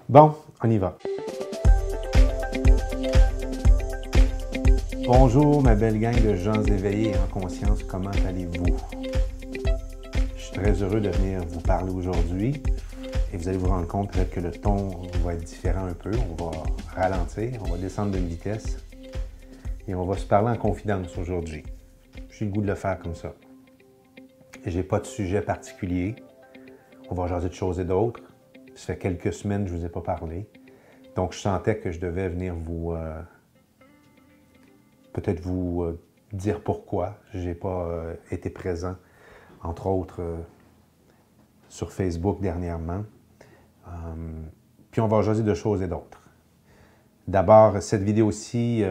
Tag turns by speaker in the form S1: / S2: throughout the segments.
S1: Bon, on y va. Bonjour ma belle gang de gens éveillés et en conscience, comment allez-vous? Je suis très heureux de venir vous parler aujourd'hui et vous allez vous rendre compte que le ton va être différent un peu. On va ralentir, on va descendre d'une vitesse et on va se parler en confidence aujourd'hui. J'ai le goût de le faire comme ça. J'ai pas de sujet particulier. On va jaser de choses et d'autres. Ça fait quelques semaines que je ne vous ai pas parlé. Donc, je sentais que je devais venir peut-être vous dire pourquoi je n'ai pas été présent, entre autres, sur Facebook dernièrement. Puis, on va jaser de choses et d'autres. D'abord, cette vidéo-ci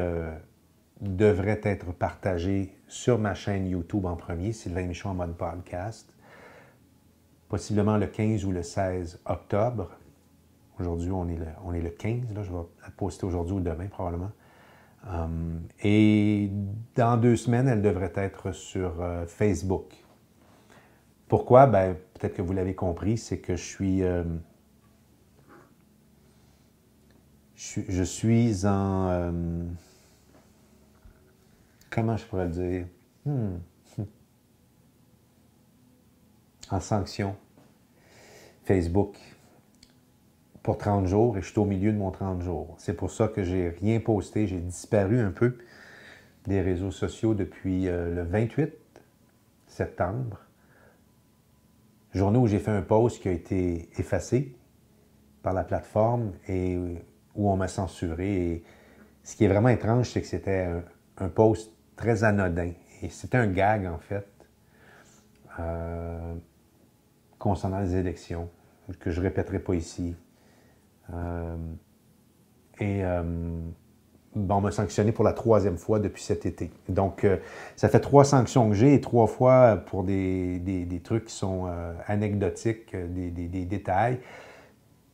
S1: devrait être partagée sur ma chaîne YouTube en premier, Sylvain Michon en mode podcast. Possiblement le 15 ou le 16 octobre. Aujourd'hui, on est le 15. Là, je vais la poster aujourd'hui ou demain, probablement. Et dans 2 semaines, elle devrait être sur Facebook. Pourquoi? Ben, peut-être que vous l'avez compris, c'est que je suis en... comment je pourrais le dire? En sanction Facebook pour 30 jours et je suis au milieu de mon 30 jours. C'est pour ça que j'ai rien posté, j'ai disparu un peu des réseaux sociaux depuis le 28 septembre, journée où j'ai fait un post qui a été effacé par la plateforme et où on m'a censuré. Et ce qui est vraiment étrange, c'est que c'était un post très anodin et c'était un gag en fait. Concernant les élections, que je ne répéterai pas ici. On m'a sanctionné pour la 3e fois depuis cet été. Donc, ça fait 3 sanctions que j'ai et 3 fois pour des trucs qui sont anecdotiques, des détails.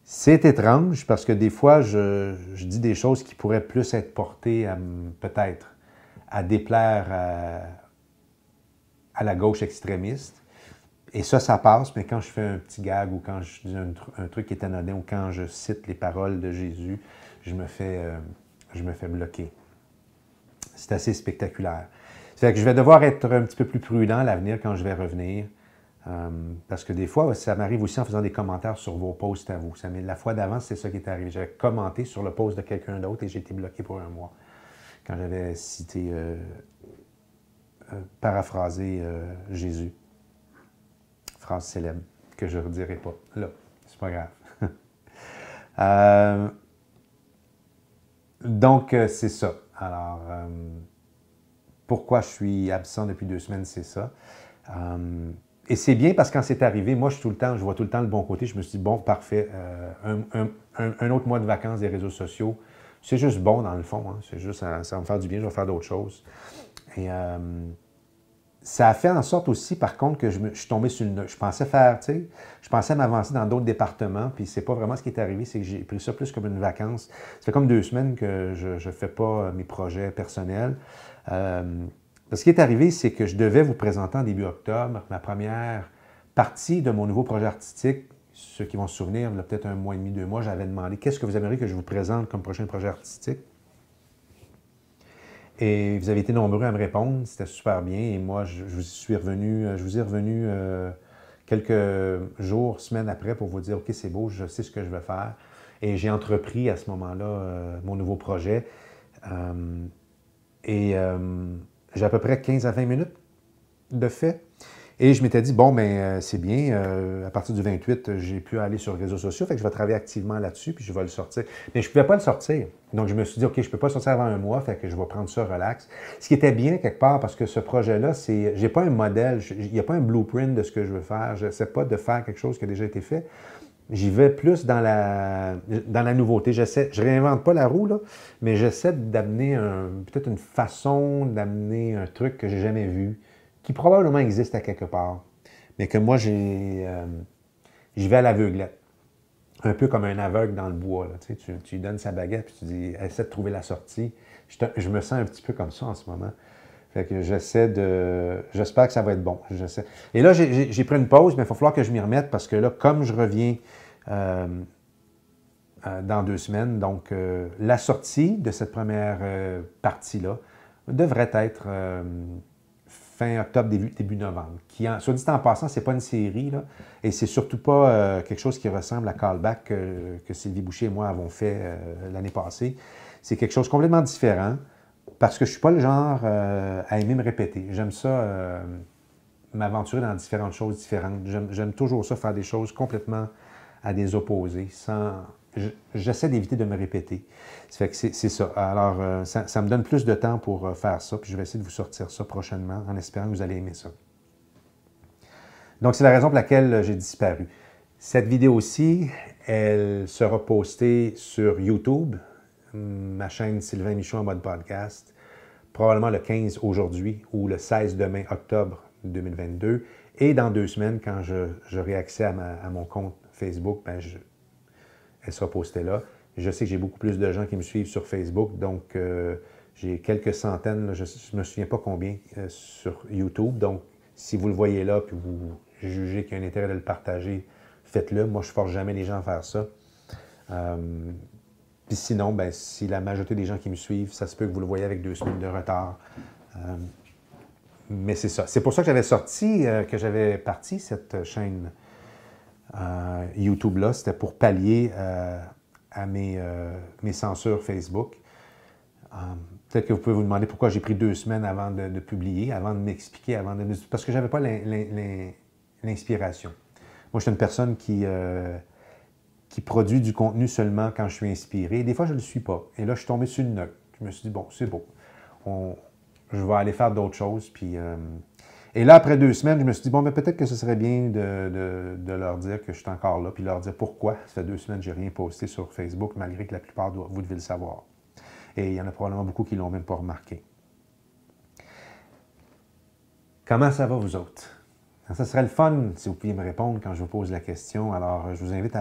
S1: C'est étrange parce que des fois, je dis des choses qui pourraient plus être portées peut-être à déplaire à la gauche extrémiste. Et ça passe, mais quand je fais un petit gag ou quand je dis un truc qui est anodin ou quand je cite les paroles de Jésus, je me fais bloquer. C'est assez spectaculaire. Ça fait que je vais devoir être un petit peu plus prudent à l'avenir quand je vais revenir. Parce que des fois, ça m'arrive aussi en faisant des commentaires sur vos posts à vous. La fois d'avant, c'est ça qui est arrivé. J'avais commenté sur le post de quelqu'un d'autre et j'ai été bloqué pour 1 mois. Quand j'avais cité, paraphrasé Jésus. Phrase célèbre que je ne redirai pas. Là, c'est pas grave. Donc, c'est ça. Alors, pourquoi je suis absent depuis 2 semaines, c'est ça. Et c'est bien parce que quand c'est arrivé, moi, je vois tout le temps le bon côté. Je me suis dit, bon, parfait, un autre mois de vacances des réseaux sociaux, c'est juste bon dans le fond. Hein, c'est juste, ça va me faire du bien, je vais faire d'autres choses. Et ça a fait en sorte aussi, par contre, que je suis tombé sur le nœud. Je pensais m'avancer dans d'autres départements, puis c'est pas vraiment ce qui est arrivé, c'est que j'ai pris ça plus comme une vacance. Ça fait comme 2 semaines que je ne fais pas mes projets personnels. Ce qui est arrivé, c'est que je devais vous présenter en début octobre ma première partie de mon nouveau projet artistique. Ceux qui vont se souvenir, il y a peut-être 1 mois et demi, 2 mois, j'avais demandé « Qu'est-ce que vous aimeriez que je vous présente comme prochain projet artistique? » Et vous avez été nombreux à me répondre, c'était super bien. Et moi, je vous ai revenu quelques jours, semaines après pour vous dire « OK, c'est beau, je sais ce que je veux faire. » Et j'ai entrepris à ce moment-là mon nouveau projet. J'ai à peu près 15 à 20 minutes de fait. Et je m'étais dit, bon, ben c'est bien, à partir du 28, j'ai pu aller sur les réseaux sociaux, fait que je vais travailler activement là-dessus, puis je vais le sortir. Mais je ne pouvais pas le sortir. Donc, je me suis dit, OK, je ne peux pas le sortir avant 1 mois, fait que je vais prendre ça relax. Ce qui était bien, quelque part, parce que ce projet-là, j'ai pas un modèle, il n'y a pas un blueprint de ce que je veux faire. Je n'essaie pas de faire quelque chose qui a déjà été fait. J'y vais plus dans la nouveauté. Je ne réinvente pas la roue, là, mais j'essaie d'amener peut-être une façon d'amener un truc que je n'ai jamais vu, qui probablement existe à quelque part, mais que moi, j'y vais à l'aveuglette. Un peu comme un aveugle dans le bois. Là, tu lui donnes sa baguette et tu dis « Essaie de trouver la sortie ». Je me sens un petit peu comme ça en ce moment. Fait que j'espère que ça va être bon. Et là, j'ai pris une pause, mais il va falloir que je m'y remette parce que là, comme je reviens dans 2 semaines. Donc, la sortie de cette première partie-là devrait être fin octobre, début novembre. Soit dit en passant, ce n'est pas une série, là, et c'est surtout pas quelque chose qui ressemble à Callback que Sylvie Boucher et moi avons fait l'année passée. C'est quelque chose de complètement différent parce que je ne suis pas le genre à aimer me répéter. J'aime ça m'aventurer dans différentes choses différentes. J'aime toujours ça, faire des choses complètement à des opposés, j'essaie d'éviter de me répéter. Ça fait que c'est ça. Alors, ça me donne plus de temps pour faire ça, puis je vais essayer de vous sortir ça prochainement, en espérant que vous allez aimer ça. Donc, c'est la raison pour laquelle j'ai disparu. Cette vidéo-ci, elle sera postée sur YouTube, ma chaîne Sylvain Michaud en mode podcast, probablement le 15 aujourd'hui ou le 16 demain, octobre 2022. Et dans 2 semaines, quand j'aurai accès à mon compte Facebook, ben elle sera postée là. Je sais que j'ai beaucoup plus de gens qui me suivent sur Facebook, donc j'ai quelques centaines, je ne me souviens pas combien, sur YouTube. Donc, si vous le voyez là, puis vous jugez qu'il y a un intérêt de le partager, faites-le. Moi, je ne force jamais les gens à faire ça. Puis sinon, ben, si la majorité des gens qui me suivent, ça se peut que vous le voyez avec 2 semaines de retard. Mais c'est ça. C'est pour ça que j'avais parti cette chaîne YouTube-là. C'était pour pallier à mes censures Facebook. Peut-être que vous pouvez vous demander pourquoi j'ai pris 2 semaines avant de publier, avant de m'expliquer, parce que je n'avais pas l'inspiration. Moi, je suis une personne qui produit du contenu seulement quand je suis inspiré. Des fois, je ne le suis pas. Et là, je suis tombé sur une note. Je me suis dit, bon, c'est beau. Je vais aller faire d'autres choses. Puis, et là, après 2 semaines, je me suis dit, bon, mais peut-être que ce serait bien de leur dire que je suis encore là, puis leur dire pourquoi. Ça fait 2 semaines que je n'ai rien posté sur Facebook, malgré que la plupart de vous devez le savoir. Et il y en a probablement beaucoup qui ne l'ont même pas remarqué. Comment ça va, vous autres? Ça serait le fun si vous pouviez me répondre quand je vous pose la question. Alors, je vous invite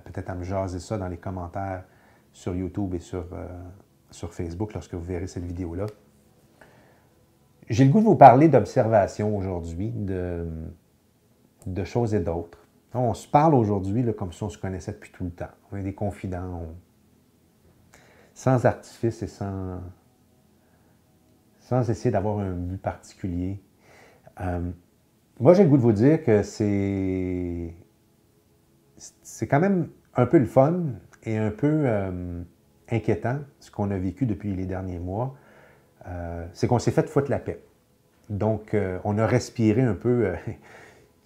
S1: peut-être à me jaser ça dans les commentaires sur YouTube et sur Facebook lorsque vous verrez cette vidéo-là. J'ai le goût de vous parler d'observation aujourd'hui, de choses et d'autres. On se parle aujourd'hui comme si on se connaissait depuis tout le temps. On est des confidents, sans artifice et sans essayer d'avoir un but particulier. Moi, j'ai le goût de vous dire que c'est quand même un peu le fun et un peu inquiétant, ce qu'on a vécu depuis les derniers mois. C'est qu'on s'est fait foutre la paix. Donc, on a respiré un peu,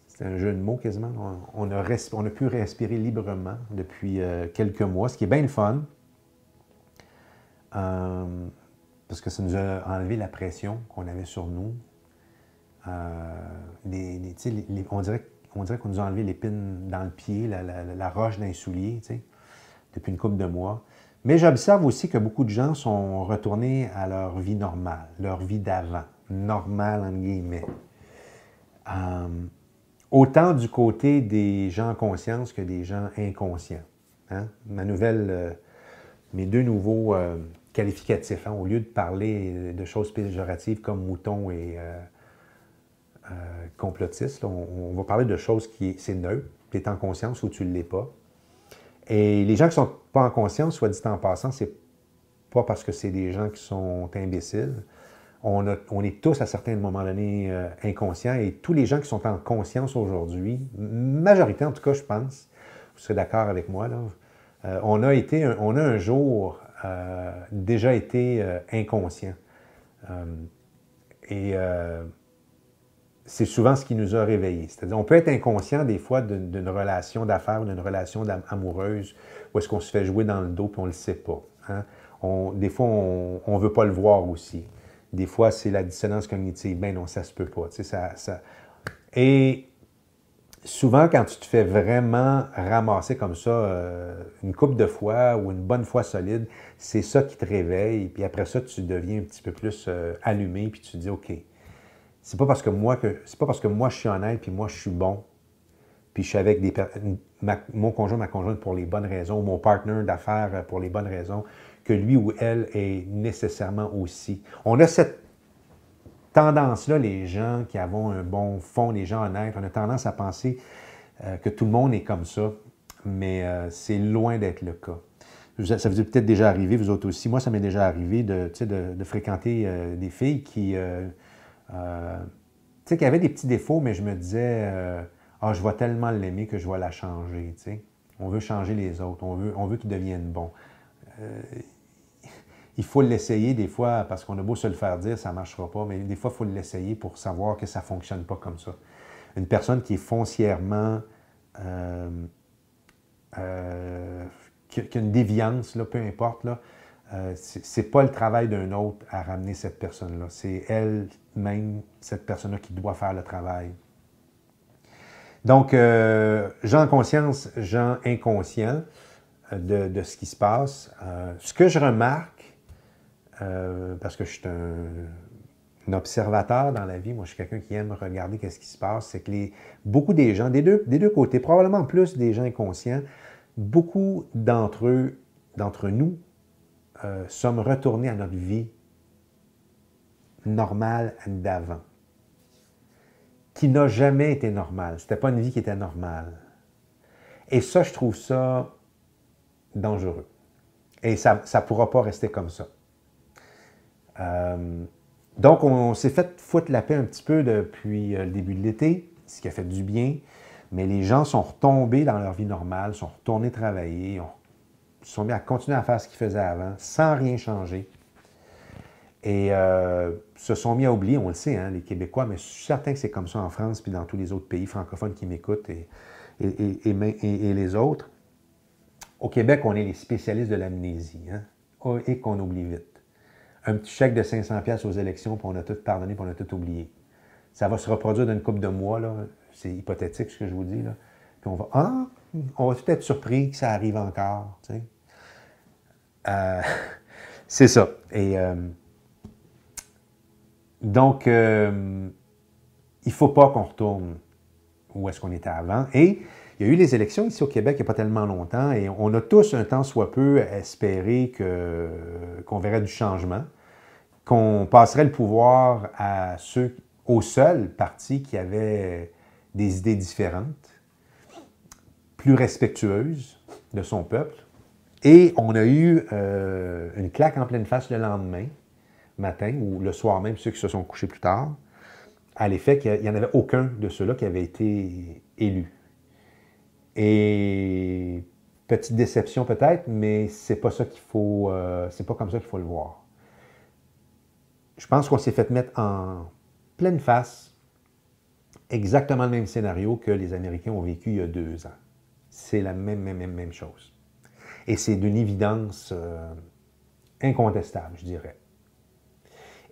S1: c'est un jeu de mots quasiment, on a pu respirer librement depuis quelques mois, ce qui est bien le fun, parce que ça nous a enlevé la pression qu'on avait sur nous. On dirait qu'on nous a enlevé l'épine dans le pied, la roche dans les souliers, depuis une couple de mois. Mais j'observe aussi que beaucoup de gens sont retournés à leur vie normale, leur vie d'avant, normale entre guillemets. Autant du côté des gens en conscience que des gens inconscients. Hein? Mes 2 nouveaux qualificatifs, hein, au lieu de parler de choses péjoratives comme mouton et complotiste, on va parler de choses c'est neutre, tu es en conscience ou tu ne l'es pas. Et les gens qui ne sont pas en conscience, soit dit en passant, c'est pas parce que c'est des gens qui sont imbéciles. On est tous, à certains moments donnés, inconscients. Et tous les gens qui sont en conscience aujourd'hui, majorité en tout cas, je pense, vous serez d'accord avec moi, là, on a un jour déjà été inconscient. C'est souvent ce qui nous a réveillés. C'est-à-dire, on peut être inconscient des fois d'une relation d'affaires, d'une relation amoureuse, où est-ce qu'on se fait jouer dans le dos et on ne le sait pas. Hein? Des fois, on ne veut pas le voir aussi. Des fois, c'est la dissonance cognitive. Ben non, ça se peut pas. Et souvent, quand tu te fais vraiment ramasser comme ça, une couple de fois ou une bonne fois solide, c'est ça qui te réveille. Puis après ça, tu deviens un petit peu plus allumé, puis tu te dis, OK, c'est pas parce que moi je suis honnête, puis moi je suis bon, puis je suis avec mon conjoint, ma conjointe pour les bonnes raisons, mon partenaire d'affaires pour les bonnes raisons, que lui ou elle est nécessairement aussi. On a cette tendance-là, les gens qui avons un bon fond, les gens honnêtes, on a tendance à penser que tout le monde est comme ça, mais c'est loin d'être le cas. Ça vous est peut-être déjà arrivé, vous autres aussi. Moi, ça m'est déjà arrivé de fréquenter des filles qui avaient des petits défauts, mais je me disais, ah, je vais tellement l'aimer que je vais la changer. T'sais. On veut changer les autres, on veut qu'ils deviennent bons. Il faut l'essayer des fois, parce qu'on a beau se le faire dire, ça ne marchera pas, mais des fois, il faut l'essayer pour savoir que ça ne fonctionne pas comme ça. Une personne qui est foncièrement, qui a une déviance, là, peu importe, là, c'est pas le travail d'un autre à ramener cette personne-là. C'est elle-même, cette personne-là, qui doit faire le travail. Donc, gens conscience, gens inconscients de ce qui se passe. Ce que je remarque, parce que je suis un observateur dans la vie, moi je suis quelqu'un qui aime regarder ce qui se passe, c'est que beaucoup des gens, des deux côtés, probablement plus des gens inconscients, beaucoup d'entre nous, sommes retournés à notre vie normale d'avant, qui n'a jamais été normale. Ce n'était pas une vie qui était normale. Et ça, je trouve ça dangereux. Et ça ne pourra pas rester comme ça. Donc, on s'est fait foutre la paix un petit peu depuis le début de l'été, ce qui a fait du bien, mais les gens sont retombés dans leur vie normale, sont retournés travailler, se sont mis à continuer à faire ce qu'ils faisaient avant, sans rien changer. Et se sont mis à oublier, on le sait, hein, les Québécois, mais je suis certain que c'est comme ça en France puis dans tous les autres pays francophones qui m'écoutent et les autres. Au Québec, on est les spécialistes de l'amnésie, hein, et qu'on oublie vite. Un petit chèque de 500$ aux élections, puis on a tout pardonné, puis on a tout oublié. Ça va se reproduire dans une couple de mois, là. C'est hypothétique ce que je vous dis, là. Puis on va tout être surpris que ça arrive encore, tu sais. C'est ça. Et donc, il ne faut pas qu'on retourne où est-ce qu'on était avant. Et il y a eu les élections ici au Québec il n'y a pas tellement longtemps, et on a tous un tant soit peu espéré qu'on verrait du changement, qu'on passerait le pouvoir aux seuls partis qui avaient des idées différentes, plus respectueuses de son peuple. Et on a eu une claque en pleine face le lendemain matin, ou le soir même, ceux qui se sont couchés plus tard, à l'effet qu'il n'y en avait aucun de ceux-là qui avait été élu. Et petite déception peut-être, mais c'est pas ça qu'il faut, c'est pas comme ça qu'il faut le voir. Je pense qu'on s'est fait mettre en pleine face exactement le même scénario que les Américains ont vécu il y a 2 ans. C'est la même chose. Et c'est d'une évidence incontestable, je dirais.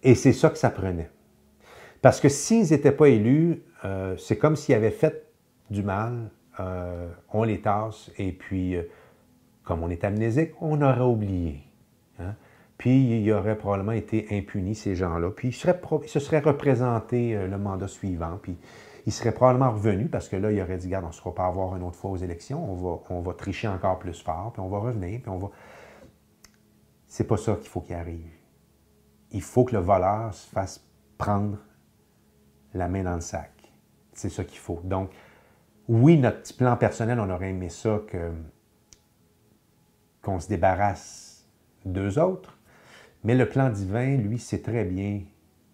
S1: Et c'est ça que ça prenait. Parce que s'ils n'étaient pas élus, c'est comme s'ils avaient fait du mal, on les tasse, et puis, comme on est amnésique, on aurait oublié. Hein? Puis, il aurait probablement été impuni, ces gens-là. Puis, ils se seraient représentés le mandat suivant. Puis, ils seraient probablement revenus, parce que là, ils auraient dit, regarde, on ne se fera pas avoir une autre fois aux élections, on va tricher encore plus fort, puis on va revenir, puis on va... C'est pas ça qu'il faut qu'il arrive. Il faut que le voleur se fasse prendre la main dans le sac. C'est ça qu'il faut. Donc, oui, notre petit plan personnel, on aurait aimé ça qu'on se débarrasse d'eux autres, mais le plan divin, lui, sait très bien,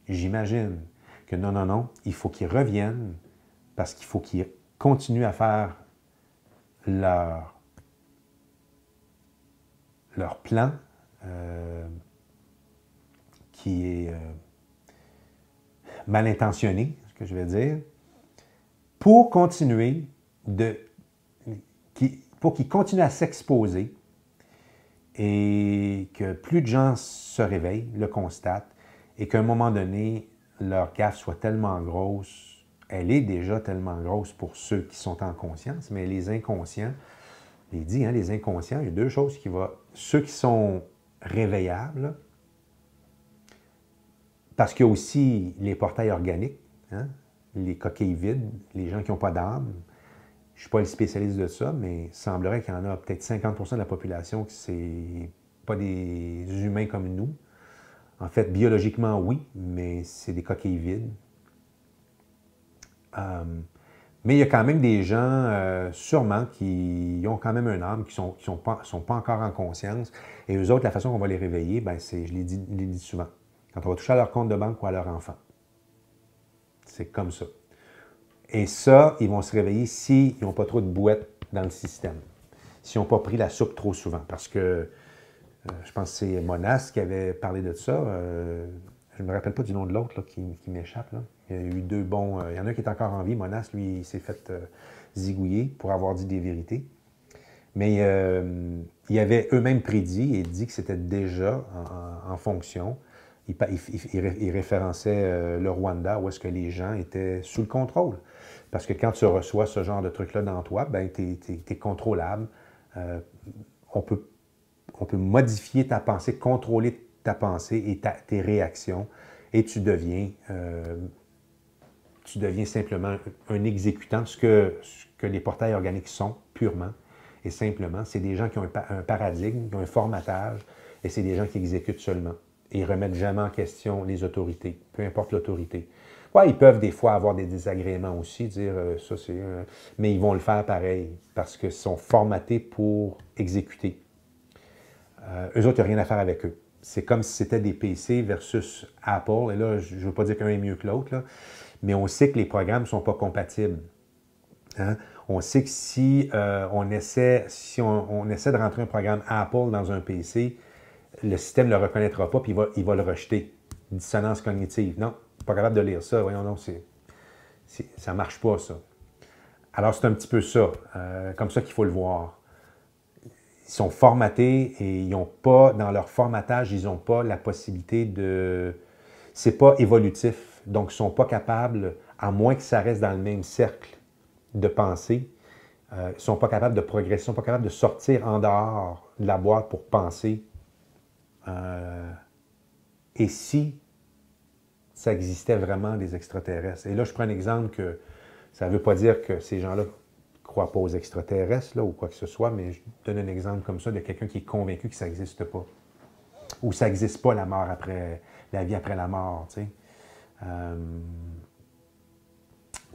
S1: j'imagine, que non, il faut qu'ils reviennent parce qu'il faut qu'ils continuent à faire leur plan qui est mal intentionné, ce que je vais dire, pour continuer pour qu'ils continuent à s'exposer et que plus de gens se réveillent, le constatent, et qu'à un moment donné, leur gaffe soit tellement grosse, elle est déjà tellement grosse pour ceux qui sont en conscience, mais les inconscients, les inconscients, il y a 2 choses qui vont... Ceux qui sont réveillables, parce qu'il y a aussi les portails organiques, hein, les coquilles vides, les gens qui n'ont pas d'âme. Je ne suis pas le spécialiste de ça, mais il semblerait qu'il y en a peut-être 50% de la population qui c'est pas des humains comme nous. En fait, biologiquement, oui, mais c'est des coquilles vides. Mais il y a quand même des gens, sûrement, qui ont quand même un âme, qui sont pas encore en conscience. Et eux autres, la façon qu'on va les réveiller, ben, c'est, je l'ai dit souvent, quand on va toucher à leur compte de banque ou à leur enfant. C'est comme ça. Et ça, ils vont se réveiller s'ils n'ont pas trop de bouettes dans le système. S'ils n'ont pas pris la soupe trop souvent. Parce que je pense que c'est Monas qui avait parlé de ça. Je ne me rappelle pas du nom de l'autre qui m'échappe. Là. Il y a eu deux bons. Il y en a un qui est encore en vie. Monas, lui, il s'est fait zigouiller pour avoir dit des vérités. Mais ils avaient eux-mêmes prédit et dit que c'était déjà en fonction. Ils référençaient le Rwanda où est-ce que les gens étaient sous le contrôle. Parce que quand tu reçois ce genre de truc-là dans toi, ben, tu es contrôlable. On peut modifier ta pensée, contrôler ta pensée et tes réactions, et tu deviens simplement un exécutant. Ce que les portails organiques sont, purement et simplement, c'est des gens qui ont un paradigme, qui ont un formatage, et c'est des gens qui exécutent seulement. Et ils ne remettent jamais en question les autorités, peu importe l'autorité. Ouais, ils peuvent des fois avoir des désagréments aussi, dire ça c'est... mais ils vont le faire pareil, parce qu'ils sont formatés pour exécuter. Eux autres, il n'y a rien à faire avec eux. C'est comme si c'était des PC versus Apple. Et là, je ne veux pas dire qu'un est mieux que l'autre, mais on sait que les programmes ne sont pas compatibles. Hein? On sait que si on essaie de rentrer un programme Apple dans un PC, le système ne le reconnaîtra pas puis il va le rejeter. Dissonance cognitive. Non, pas capable de lire ça. Voyons, non, ça ne marche pas, ça. Alors, c'est un petit peu ça, comme ça qu'il faut le voir. Ils sont formatés et ils n'ont pas, dans leur formatage, ils n'ont pas la possibilité de... C'est pas évolutif. Donc, ils ne sont pas capables, à moins que ça reste dans le même cercle de pensée, ils ne sont pas capables de progresser, ils ne sont pas capables de sortir en dehors de la boîte pour penser. Et si ça existait vraiment des extraterrestres? Et là, je prends un exemple que ça ne veut pas dire que ces gens-là croient pas aux extraterrestres là, ou quoi que ce soit, mais je donne un exemple comme ça de quelqu'un qui est convaincu que ça n'existe pas. Ou ça n'existe pas, la mort après, la vie après la mort, tu sais.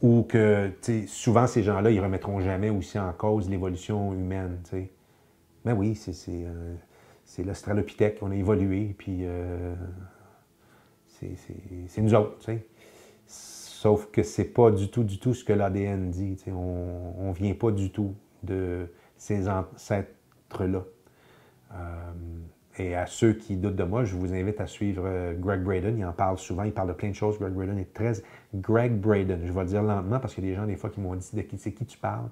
S1: Ou que, tu sais, souvent ces gens-là, ils ne remettront jamais aussi en cause l'évolution humaine, tu sais. Mais oui, c'est l'Australopithèque, on a évolué, puis c'est nous autres, tu sais. Sauf que c'est pas du tout ce que l'ADN dit. On ne vient pas du tout de ces ancêtres-là. Et à ceux qui doutent de moi, je vous invite à suivre Greg Braden. Il en parle souvent, il parle de plein de choses. Greg Braden est très... Greg Braden, je vais le dire lentement parce qu'il y a des gens des fois qui m'ont dit c'est qui tu parles.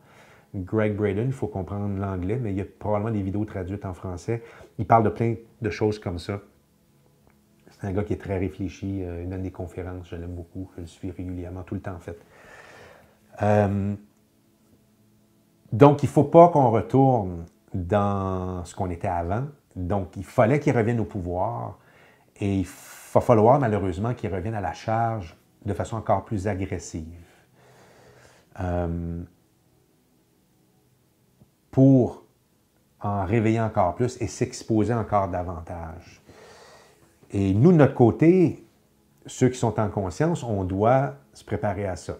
S1: Greg Braden, il faut comprendre l'anglais, mais il y a probablement des vidéos traduites en français. Il parle de plein de choses comme ça. C'est un gars qui est très réfléchi, il donne des conférences, je l'aime beaucoup, je le suis régulièrement, tout le temps en fait. Donc, il ne faut pas qu'on retourne dans ce qu'on était avant. Donc, il fallait qu'il revienne au pouvoir et il va falloir malheureusement qu'il revienne à la charge de façon encore plus agressive. Pour en réveiller encore plus et s'exposer encore davantage. Et nous, de notre côté, ceux qui sont en conscience, on doit se préparer à ça.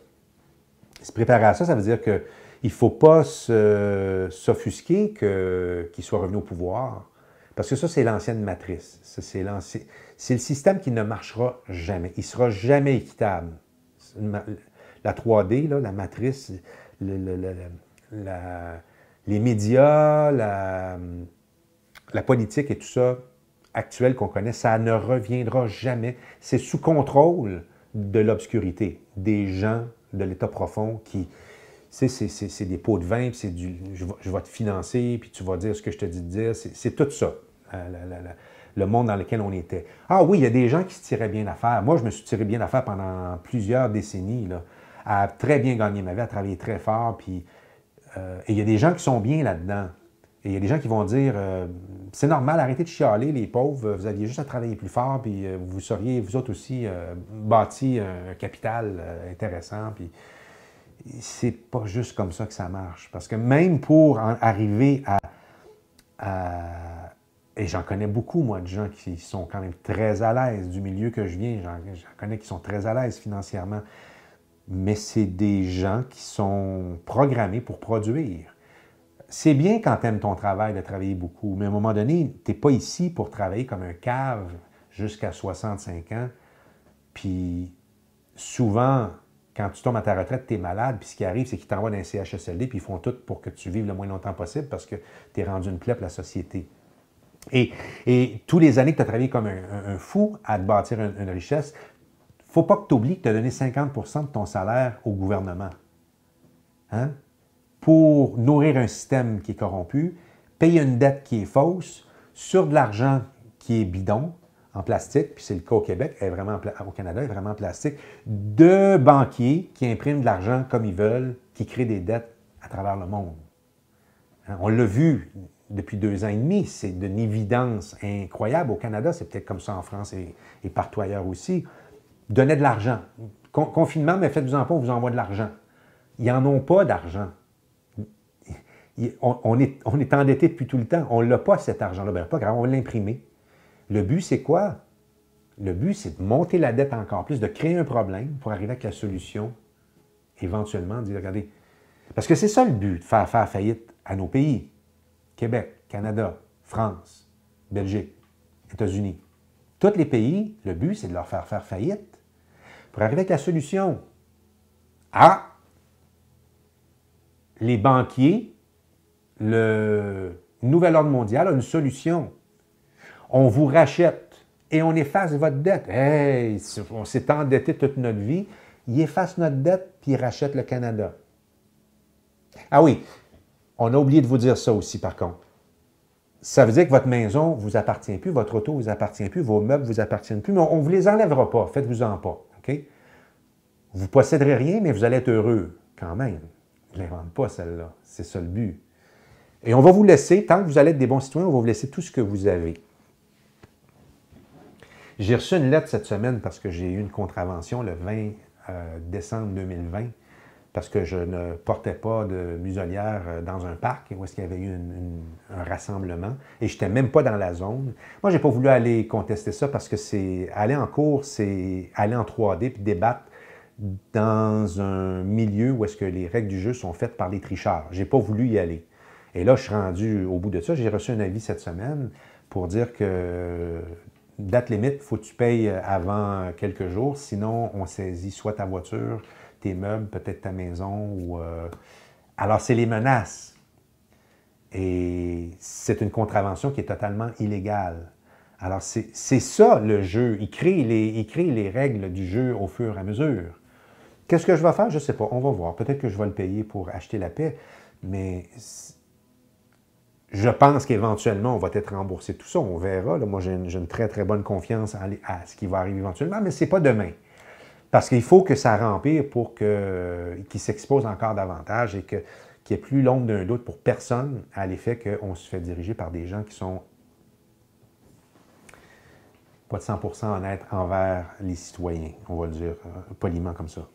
S1: Se préparer à ça, ça veut dire qu'il ne faut pas s'offusquer qu'il soit revenu au pouvoir, parce que ça, c'est l'ancienne matrice. C'est le système qui ne marchera jamais. Il ne sera jamais équitable. La 3D, là, la matrice, les médias, la politique et tout ça, actuel qu'on connaît, ça ne reviendra jamais. C'est sous contrôle de l'obscurité, des gens de l'état profond qui, c'est des pots de vin, puis c'est du, je vais te financer, puis tu vas dire ce que je te dis de dire. C'est tout ça, le monde dans lequel on était. Ah oui, il y a des gens qui se tiraient bien d'affaires. Moi, je me suis tiré bien d'affaires pendant plusieurs décennies, là, à très bien gagner ma vie, à travailler très fort, puis et il y a des gens qui sont bien là-dedans. Et il y a des gens qui vont dire c'est normal, arrêtez de chialer, les pauvres, vous aviez juste à travailler plus fort, puis vous seriez, vous autres aussi, bâti un capital intéressant. Puis c'est pas juste comme ça que ça marche. Parce que même pour arriver et j'en connais beaucoup, moi, de gens qui sont quand même très à l'aise du milieu que je viens, j'en connais qui sont très à l'aise financièrement. mais c'est des gens qui sont programmés pour produire. C'est bien quand tu aimes ton travail de travailler beaucoup, mais à un moment donné, tu n'es pas ici pour travailler comme un cave jusqu'à 65 ans. Puis souvent, quand tu tombes à ta retraite, tu es malade, puis ce qui arrive, c'est qu'ils t'envoient dans un CHSLD, puis ils font tout pour que tu vives le moins longtemps possible parce que tu es rendu une plaie pour la société. Et tous les années que tu as travaillé comme un fou à te bâtir une richesse, il ne faut pas que tu oublies que tu as donné 50 de ton salaire au gouvernement. Hein? Pour nourrir un système qui est corrompu, payer une dette qui est fausse, sur de l'argent qui est bidon, en plastique, puis c'est le cas au Québec, au Canada, est vraiment en plastique, de banquiers qui impriment de l'argent comme ils veulent, qui créent des dettes à travers le monde. Hein? On l'a vu depuis 2 ans et demi, c'est d'une évidence incroyable. Au Canada, c'est peut-être comme ça en France et partout ailleurs aussi. Donnez de l'argent. Confinement, mais faites-vous-en pas, on vous envoie de l'argent. Ils n'en ont pas d'argent. On est endetté depuis tout le temps. On ne l'a pas, cet argent-là. Bien, pas grave, on va l'imprimer. Le but, c'est quoi? Le but, c'est de monter la dette encore plus, de créer un problème pour arriver avec la solution, éventuellement, de dire, regardez, parce que c'est ça le but, de faire faillite à nos pays. Québec, Canada, France, Belgique, États-Unis. Tous les pays, le but, c'est de leur faire faillite pour arriver avec la solution. Ah! Les banquiers, le nouvel ordre mondial a une solution. On vous rachète et on efface votre dette. Hey, on s'est endetté toute notre vie. Ils effacent notre dette puis ils rachètent le Canada. Ah oui, on a oublié de vous dire ça aussi, par contre. Ça veut dire que votre maison ne vous appartient plus, votre auto ne vous appartient plus, vos meubles ne vous appartiennent plus, mais on ne vous les enlèvera pas. Faites-vous-en pas. OK? Vous ne posséderez rien, mais vous allez être heureux quand même. Je ne l'invente pas, celle-là. C'est ça le but. Et on va vous laisser, tant que vous allez être des bons citoyens, on va vous laisser tout ce que vous avez. J'ai reçu une lettre cette semaine parce que j'ai eu une contravention le 20 décembre 2020 parce que je ne portais pas de muselière dans un parc où est-ce qu'il y avait eu un rassemblement et je n'étais même pas dans la zone. Moi, je n'ai pas voulu aller contester ça parce que c'est aller en cours, c'est aller en 3D puis débattre dans un milieu où est-ce que les règles du jeu sont faites par les tricheurs. Je n'ai pas voulu y aller. Et là, je suis rendu au bout de ça. J'ai reçu un avis cette semaine pour dire que date limite, il faut que tu payes avant quelques jours, sinon on saisit soit ta voiture, tes meubles, peut-être ta maison. Ou, Alors, c'est les menaces. Et c'est une contravention qui est totalement illégale. Alors, c'est ça le jeu. Il crée les règles du jeu au fur et à mesure. Qu'est-ce que je vais faire? Je ne sais pas. On va voir. Peut-être que je vais le payer pour acheter la paix, mais je pense qu'éventuellement, on va être remboursé tout ça. On verra. Là, moi, j'ai une très, très bonne confiance à ce qui va arriver éventuellement, mais ce n'est pas demain. Parce qu'il faut que ça rempire pour qu'il s'expose encore davantage et qu'il n'y ait plus l'ombre d'un doute pour personne à l'effet qu'on se fait diriger par des gens qui sont pas de 100% honnêtes envers les citoyens, on va le dire poliment comme ça.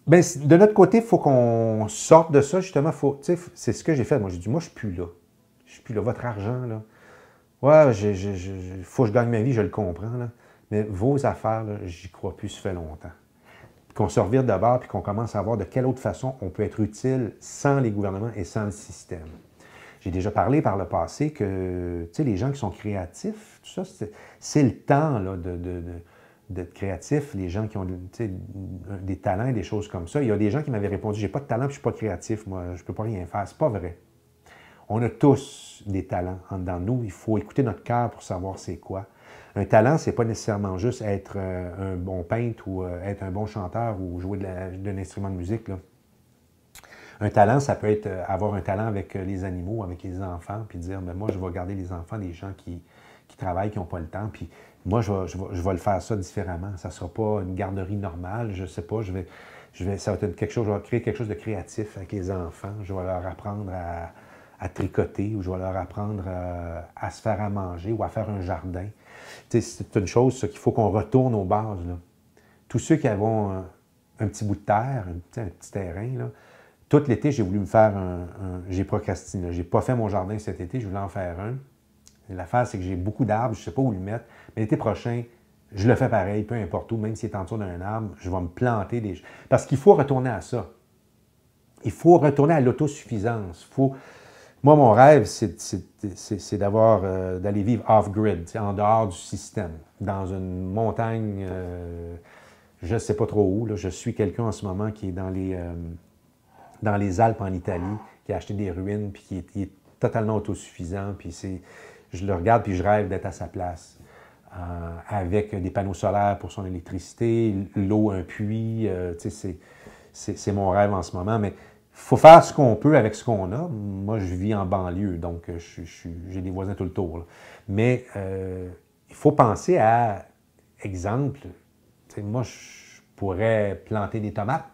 S1: Bien, de notre côté, il faut qu'on sorte de ça, justement. C'est ce que j'ai fait. Moi, j'ai dit, moi, je ne suis plus là. Je ne suis plus là. Votre argent, là. Ouais, il faut que je gagne ma vie, je le comprends, là. Mais vos affaires, j'y crois plus, ça fait longtemps. Qu'on se revire de bord puis qu'on commence à voir de quelle autre façon on peut être utile sans les gouvernements et sans le système. J'ai déjà parlé par le passé que, les gens qui sont créatifs, tout ça, c'est le temps, là, d'être créatif, les gens qui ont des talents et des choses comme ça. Il y a des gens qui m'avaient répondu, j'ai pas de talent, puis je suis pas créatif, moi, je peux pas rien faire. C'est pas vrai. On a tous des talents en dedans de nous. Il faut écouter notre cœur pour savoir c'est quoi. Un talent, c'est pas nécessairement juste être un bon peintre ou être un bon chanteur ou jouer d'un instrument de musique, là. Un talent, ça peut être avoir un talent avec les animaux, avec les enfants, puis dire, ben moi, je vais garder les enfants des gens qui travaillent, qui n'ont pas le temps, puis moi, je vais le faire ça différemment. Ça ne sera pas une garderie normale, je ne sais pas, ça va être quelque chose, je vais créer quelque chose de créatif avec les enfants. Je vais leur apprendre à tricoter ou je vais leur apprendre à se faire à manger ou à faire un jardin. C'est une chose qu'il faut qu'on retourne aux bases, là. Tous ceux qui avons un petit bout de terre, un petit terrain, là, tout l'été, j'ai voulu me faire j'ai procrastiné. Je n'ai pas fait mon jardin cet été, je voulais en faire un. L'affaire, c'est que j'ai beaucoup d'arbres, je ne sais pas où le mettre. Mais l'été prochain, je le fais pareil, peu importe où, même s'il est en dessous d'un arbre, je vais me planter des... Parce qu'il faut retourner à ça. Il faut retourner à l'autosuffisance. Moi, mon rêve, c'est d'aller vivre off-grid, en dehors du système, dans une montagne, je ne sais pas trop où. Là. Je suis quelqu'un en ce moment qui est dans les Alpes en Italie, qui a acheté des ruines, puis qui est totalement autosuffisant. Puis je le regarde, puis je rêve d'être à sa place. Avec des panneaux solaires pour son électricité, l'eau, un puits. C'est mon rêve en ce moment. Mais il faut faire ce qu'on peut avec ce qu'on a. Moi, je vis en banlieue, donc j'ai des voisins tout le tour. Là. Mais il faut penser à, exemple, moi, je pourrais planter des tomates,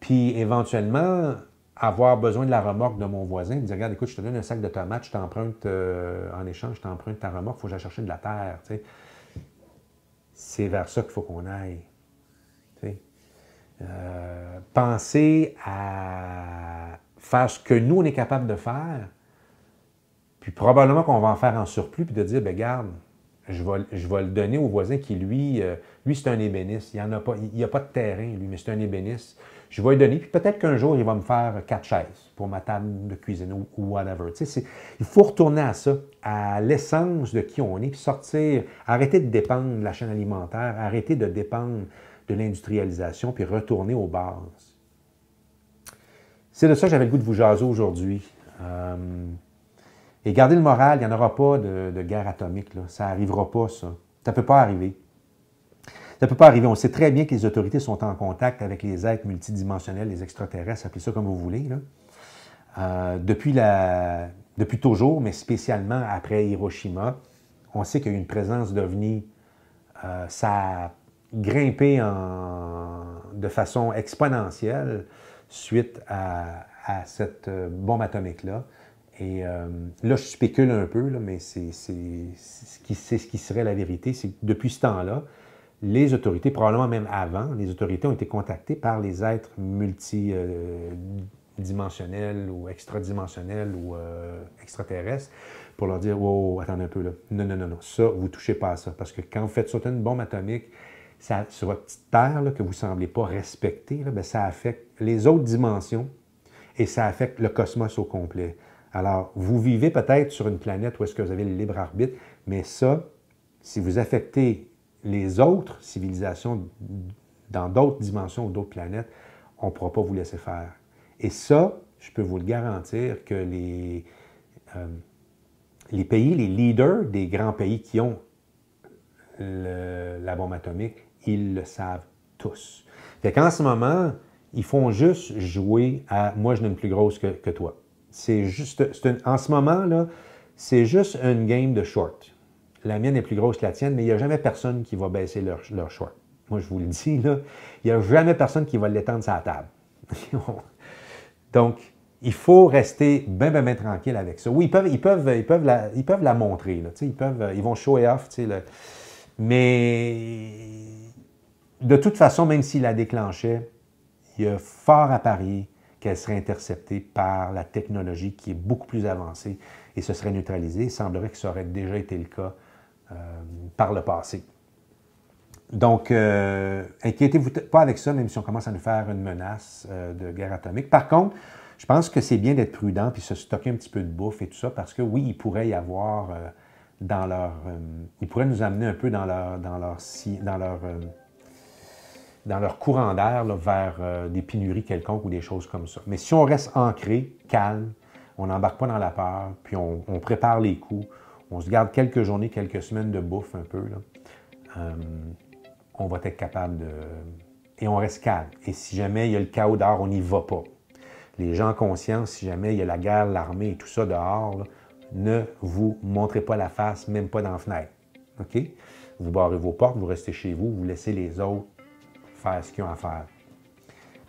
S1: puis éventuellement avoir besoin de la remorque de mon voisin, me dire, regarde, écoute, je te donne un sac de tomates, je t'emprunte, en échange, je t'emprunte ta remorque, il faut que j'aille chercher de la terre. T'sais. C'est vers ça qu'il faut qu'on aille. Penser à faire ce que nous, on est capable de faire, puis probablement qu'on va en faire en surplus, puis de dire, bien, regarde, je vais le donner au voisin qui, lui c'est un ébéniste. Il n'a pas de terrain, lui, mais c'est un ébéniste. Je vais lui donner, puis peut-être qu'un jour, il va me faire 4 chaises pour ma table de cuisine ou whatever. Il faut retourner à ça, à l'essence de qui on est, puis sortir, arrêter de dépendre de la chaîne alimentaire, arrêter de dépendre de l'industrialisation, puis retourner aux bases. C'est de ça que j'avais le goût de vous jaser aujourd'hui. Et gardez le moral, il n'y en aura pas de guerre atomique. Là. Ça n'arrivera pas, ça. Ça ne peut pas arriver. Ça ne peut pas arriver. On sait très bien que les autorités sont en contact avec les êtres multidimensionnels, les extraterrestres, appelez ça comme vous voulez. Là. Depuis toujours, mais spécialement après Hiroshima, on sait qu'il y a eu une présence d'OVNI. Ça a grimpé de façon exponentielle suite à cette bombe atomique-là. Et là, je spécule un peu, là, mais c'est ce qui serait la vérité. C'est que depuis ce temps-là, les autorités, probablement même avant, les autorités ont été contactées par les êtres multidimensionnels ou extradimensionnels ou extraterrestres pour leur dire « Wow, attendez un peu, là. Non, ça, vous ne touchez pas à ça. Parce que quand vous faites sauter une bombe atomique, ça, sur votre petite terre là, que vous ne semblez pas respecter, là, bien, ça affecte les autres dimensions et ça affecte le cosmos au complet. Alors, vous vivez peut-être sur une planète où est-ce que vous avez le libre arbitre, mais ça, si vous affectez les autres civilisations dans d'autres dimensions ou d'autres planètes, on ne pourra pas vous laisser faire. Et ça, je peux vous le garantir que les pays, les leaders des grands pays qui ont la bombe atomique, ils le savent tous. Fait qu'en ce moment, ils font juste jouer à « moi, je n'ai une plus grosse que toi ». C'est juste, en ce moment, là, c'est juste une game de short. La mienne est plus grosse que la tienne, mais il n'y a jamais personne qui va baisser leur short. Moi, je vous le dis, là, il n'y a jamais personne qui va l'étendre sur la table. Donc, il faut rester bien tranquille avec ça. Oui, ils peuvent la montrer. Là, ils vont show it off. Mais de toute façon, même s'ils la déclenchaient, il y a fort à parier qu'elle serait interceptée par la technologie qui est beaucoup plus avancée et ce serait neutralisé. Il semblerait que ça aurait déjà été le cas par le passé. Donc, inquiétez-vous pas avec ça, même si on commence à nous faire une menace de guerre atomique. Par contre, je pense que c'est bien d'être prudent puis se stocker un petit peu de bouffe et tout ça, parce que oui, il pourrait y avoir ils pourraient nous amener un peu dans leur courant d'air vers des pénuries quelconques ou des choses comme ça. Mais si on reste ancré, calme, on n'embarque pas dans la peur, puis on prépare les coups, on se garde quelques journées, quelques semaines de bouffe un peu, là, on va être capable de... Et on reste calme. Et si jamais il y a le chaos dehors, on n'y va pas. Les gens conscients, si jamais il y a la guerre, l'armée et tout ça dehors, là, ne vous montrez pas la face, même pas dans la fenêtre. OK? Vous barrez vos portes, vous restez chez vous, vous laissez les autres faire ce qu'ils ont à faire.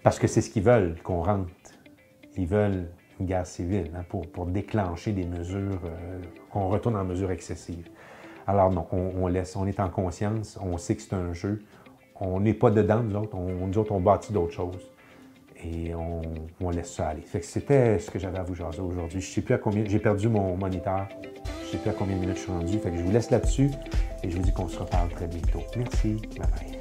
S1: Parce que c'est ce qu'ils veulent, qu'on rentre. Ils veulent une guerre civile pour déclencher des mesures, qu'on retourne en mesures excessives. Alors non, on laisse, on est en conscience, on sait que c'est un jeu, on n'est pas dedans, nous autres, on bâtit d'autres choses. Et on laisse ça aller. Fait que c'était ce que j'avais à vous jaser aujourd'hui. Je ne sais plus à combien, j'ai perdu mon moniteur, je ne sais plus à combien de minutes je suis rendu, fait que je vous laisse là-dessus. Et je vous dis qu'on se reparle très bientôt. Merci. Bye bye.